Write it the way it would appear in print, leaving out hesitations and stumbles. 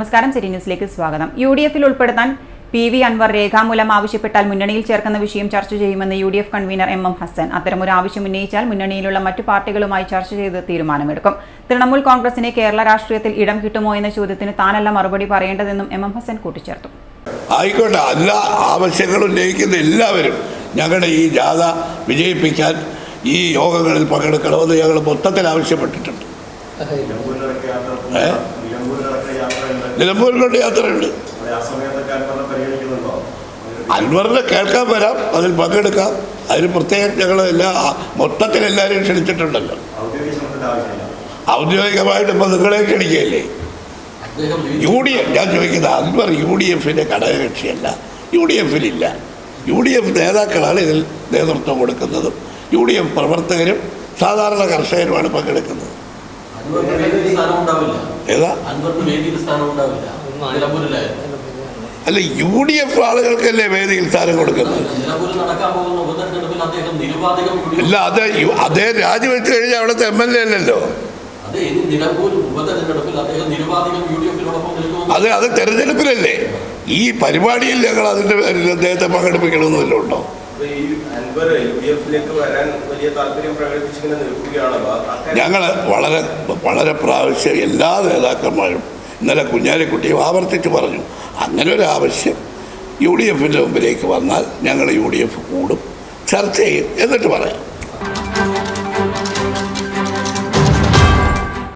നമസ്കാരം. സിറ്റി ന്യൂസിലേക്ക് സ്വാഗതം. UDF-ൽ ഉൾപ്പെടുത്താൻ PV അൻവർ രേഖാമൂലം ആവശ്യപ്പെട്ടാൽ മുന്നണിയിൽ ചേർക്കുന്ന വിഷയം ചർച്ച ചെയ്യുമെന്ന് UDF കൺവീനർ MM ഹസൻ. അത്തരമൊരു ആവശ്യം ഉന്നയിച്ചാൽ മുന്നണിയിലുള്ള മറ്റു പാർട്ടികളുമായി ചർച്ച ചെയ്ത് തീരുമാനമെടുക്കും. തൃണമൂൽ കോൺഗ്രസിന് കേരള രാഷ്ട്രീയത്തിൽ ഇടം കിട്ടുമോ എന്ന ചോദ്യത്തിന് താനല്ല മറുപടി പറയേണ്ടതെന്നും MM ഹസൻ കൂട്ടിച്ചേർത്തു. ആയിക്കോട്ടെ, എല്ലാ ആവശ്യങ്ങളും ഉന്നയിക്കുന്ന എല്ലാവരും ഞങ്ങളുടെ ഈ ജാഥ വിജയിപ്പിക്കാൻ ഈ യോഗങ്ങളിൽ പങ്കെടുക്കണമെന്ന് ഞങ്ങൾ മൊത്തത്തിൽ ആവശ്യപ്പെട്ടിട്ടുണ്ട്. നിലമ്പൂരിലോട്ട് യാത്രയുണ്ട്. അൻവറിനെ കേൾക്കാൻ വരാം, അതിൽ പങ്കെടുക്കാം. അതിന് പ്രത്യേകം ഞങ്ങൾ മൊത്തത്തിൽ എല്ലാവരെയും ക്ഷണിച്ചിട്ടുണ്ടല്ലോ. ഔദ്യോഗികമായിട്ട് ഇപ്പോൾ നിങ്ങളെ ക്ഷണിക്കുകയല്ലേ. UDF ഞാൻ ചോദിക്കുന്നത്, അൻവർ UDF-ന്റെ ഘടകകക്ഷിയല്ല, UDF-ലില്ല. UDF നേതാക്കളാണ് ഇതിൽ നേതൃത്വം കൊടുക്കുന്നതും UDF പ്രവർത്തകരും സാധാരണ കർഷകരുമാണ് പങ്കെടുക്കുന്നത്. അല്ല, UDF ആളുകൾക്കല്ലേ വേദിയിൽ സ്ഥാനം കൊടുക്കുന്നത്. ഇല്ല, അതേ രാജിവെച്ച് കഴിഞ്ഞാൽ അവിടുത്തെ MLA അല്ലല്ലോ. അത് തെരഞ്ഞെടുപ്പിലല്ലേ. ഈ പരിപാടിയിൽ ഞങ്ങൾ അതിൻ്റെ പേരിൽ അദ്ദേഹത്തെ പങ്കെടുപ്പിക്കണമെന്നല്ലോ ഉണ്ടോ. ഞങ്ങൾ വളരെ പ്രാവശ്യം എല്ലാ നേതാക്കന്മാരും ഇന്നലെ കുഞ്ഞാലിക്കുട്ടിയും ആവർത്തിച്ച് പറഞ്ഞു, അങ്ങനെ ഒരു ആവശ്യം UDF-ൻ്റെ മുമ്പിലേക്ക് വന്നാൽ ഞങ്ങൾ UDF കൂടും, ചർച്ച ചെയ്യും, എന്നിട്ട് പറയാം.